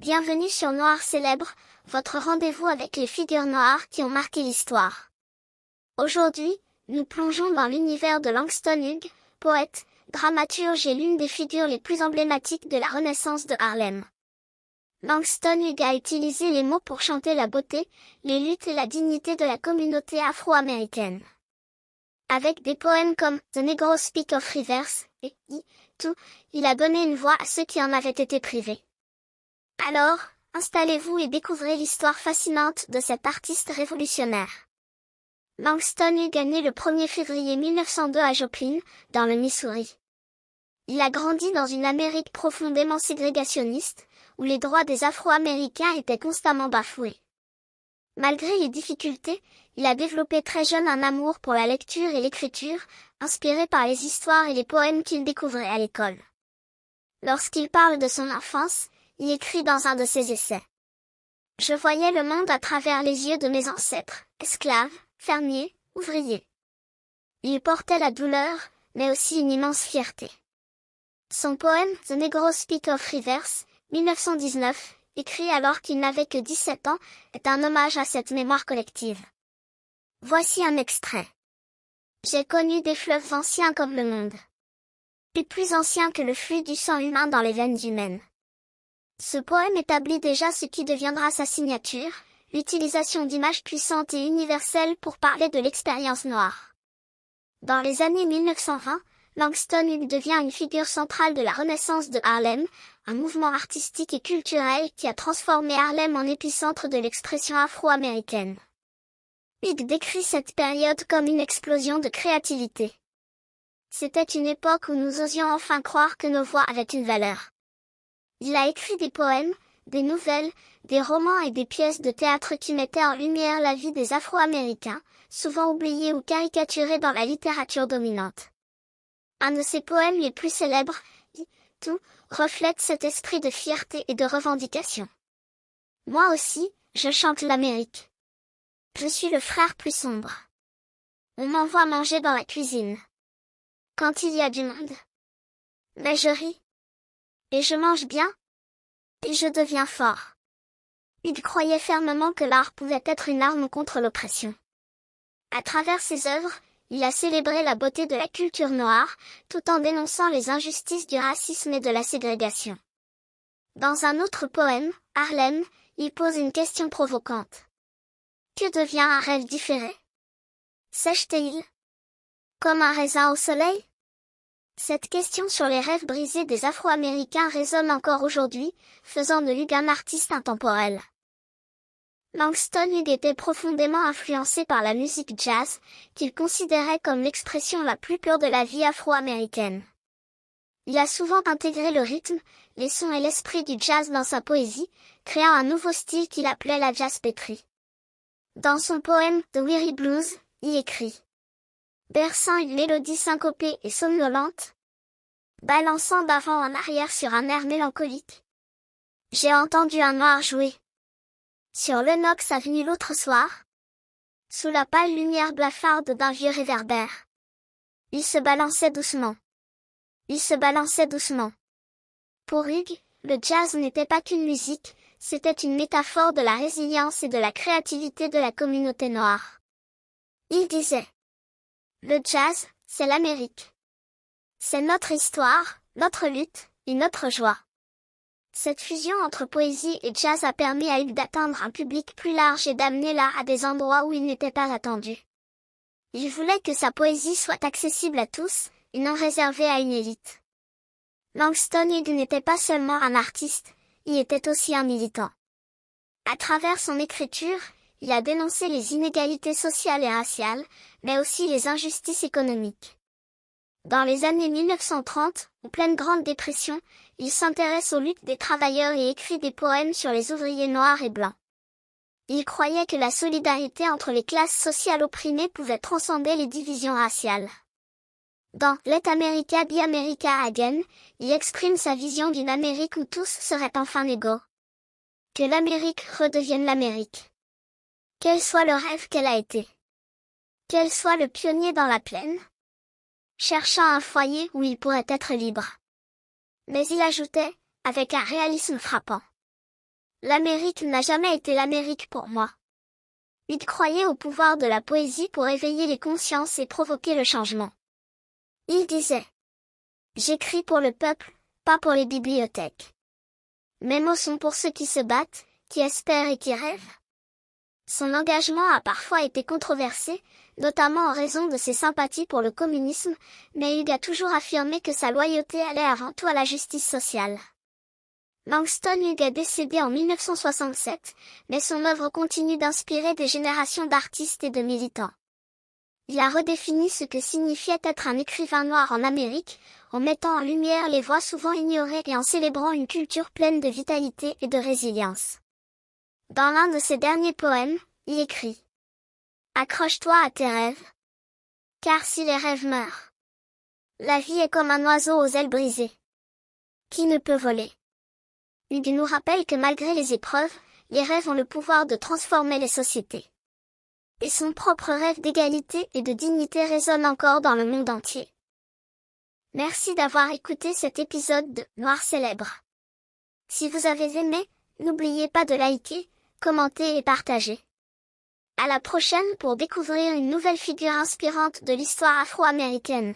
Bienvenue sur Noir Célèbre, votre rendez-vous avec les figures noires qui ont marqué l'histoire. Aujourd'hui, nous plongeons dans l'univers de Langston Hughes, poète, dramaturge et l'une des figures les plus emblématiques de la Renaissance de Harlem. Langston Hughes a utilisé les mots pour chanter la beauté, les luttes et la dignité de la communauté afro-américaine. Avec des poèmes comme The Negro Speak of Rivers et Tout, il a donné une voix à ceux qui en avaient été privés. Alors, installez-vous et découvrez l'histoire fascinante de cet artiste révolutionnaire. Langston Hughes est né le 1er février 1902 à Joplin, dans le Missouri. Il a grandi dans une Amérique profondément ségrégationniste, où les droits des Afro-Américains étaient constamment bafoués. Malgré les difficultés, il a développé très jeune un amour pour la lecture et l'écriture, inspiré par les histoires et les poèmes qu'il découvrait à l'école. Lorsqu'il parle de son enfance, il écrit dans un de ses essais. Je voyais le monde à travers les yeux de mes ancêtres, esclaves, fermiers, ouvriers. Il portait la douleur, mais aussi une immense fierté. Son poème The Negro Speak of Rivers, 1919, écrit alors qu'il n'avait que 17 ans, est un hommage à cette mémoire collective. Voici un extrait. J'ai connu des fleuves anciens comme le monde. Et plus anciens que le flux du sang humain dans les veines humaines. Ce poème établit déjà ce qui deviendra sa signature, l'utilisation d'images puissantes et universelles pour parler de l'expérience noire. Dans les années 1920, Langston Hughes devient une figure centrale de la Renaissance de Harlem, un mouvement artistique et culturel qui a transformé Harlem en épicentre de l'expression afro-américaine. Hughes décrit cette période comme une explosion de créativité. C'était une époque où nous osions enfin croire que nos voix avaient une valeur. Il a écrit des poèmes, des nouvelles, des romans et des pièces de théâtre qui mettaient en lumière la vie des Afro-Américains, souvent oubliés ou caricaturés dans la littérature dominante. Un de ses poèmes les plus célèbres, Tout, reflète cet esprit de fierté et de revendication. Moi aussi, je chante l'Amérique. Je suis le frère plus sombre. On m'envoie manger dans la cuisine. Quand il y a du monde. Mais je ris. Et je mange bien. Et je deviens fort. Il croyait fermement que l'art pouvait être une arme contre l'oppression. À travers ses œuvres, il a célébré la beauté de la culture noire, tout en dénonçant les injustices du racisme et de la ségrégation. Dans un autre poème, Harlem, il pose une question provocante. Que devient un rêve différé? Sèche-t-il comme un raisin au soleil? Cette question sur les rêves brisés des Afro-Américains résonne encore aujourd'hui, faisant de Hughes un artiste intemporel. Langston Hughes était profondément influencé par la musique jazz, qu'il considérait comme l'expression la plus pure de la vie afro-américaine. Il a souvent intégré le rythme, les sons et l'esprit du jazz dans sa poésie, créant un nouveau style qu'il appelait la jazzpétrie. Dans son poème The Weary Blues, il écrit berçant une mélodie syncopée et somnolente, balançant d'avant en arrière sur un air mélancolique. J'ai entendu un noir jouer. Sur Lenox Avenue l'autre soir, sous la pâle lumière blafarde d'un vieux réverbère. Il se balançait doucement. Il se balançait doucement. Pour Hughes, le jazz n'était pas qu'une musique, c'était une métaphore de la résilience et de la créativité de la communauté noire. Il disait: le jazz, c'est l'Amérique. C'est notre histoire, notre lutte, et notre joie. Cette fusion entre poésie et jazz a permis à Hughes d'atteindre un public plus large et d'amener l'art à des endroits où il n'était pas attendu. Il voulait que sa poésie soit accessible à tous, et non réservée à une élite. Langston Hughes n'était pas seulement un artiste, il était aussi un militant. À travers son écriture, il a dénoncé les inégalités sociales et raciales, mais aussi les injustices économiques. Dans les années 1930, en pleine Grande Dépression, il s'intéresse aux luttes des travailleurs et écrit des poèmes sur les ouvriers noirs et blancs. Il croyait que la solidarité entre les classes sociales opprimées pouvait transcender les divisions raciales. Dans Let America Be America Again, il exprime sa vision d'une Amérique où tous seraient enfin égaux. Que l'Amérique redevienne l'Amérique. Quel soit le rêve qu'elle a été. Quel soit le pionnier dans la plaine. Cherchant un foyer où il pourrait être libre. Mais il ajoutait, avec un réalisme frappant. L'Amérique n'a jamais été l'Amérique pour moi. Il croyait au pouvoir de la poésie pour éveiller les consciences et provoquer le changement. Il disait: j'écris pour le peuple, pas pour les bibliothèques. Mes mots sont pour ceux qui se battent, qui espèrent et qui rêvent. Son engagement a parfois été controversé, notamment en raison de ses sympathies pour le communisme, mais Hughes a toujours affirmé que sa loyauté allait avant tout à la justice sociale. Langston Hughes est décédé en 1967, mais son œuvre continue d'inspirer des générations d'artistes et de militants. Il a redéfini ce que signifiait être un écrivain noir en Amérique, en mettant en lumière les voix souvent ignorées et en célébrant une culture pleine de vitalité et de résilience. Dans l'un de ses derniers poèmes, il écrit: accroche-toi à tes rêves. Car si les rêves meurent, la vie est comme un oiseau aux ailes brisées, qui ne peut voler. Hughes nous rappelle que malgré les épreuves, les rêves ont le pouvoir de transformer les sociétés. Et son propre rêve d'égalité et de dignité résonne encore dans le monde entier. Merci d'avoir écouté cet épisode de Noir Célèbre. Si vous avez aimé, n'oubliez pas de liker, commenter et partager. À la prochaine pour découvrir une nouvelle figure inspirante de l'histoire afro-américaine.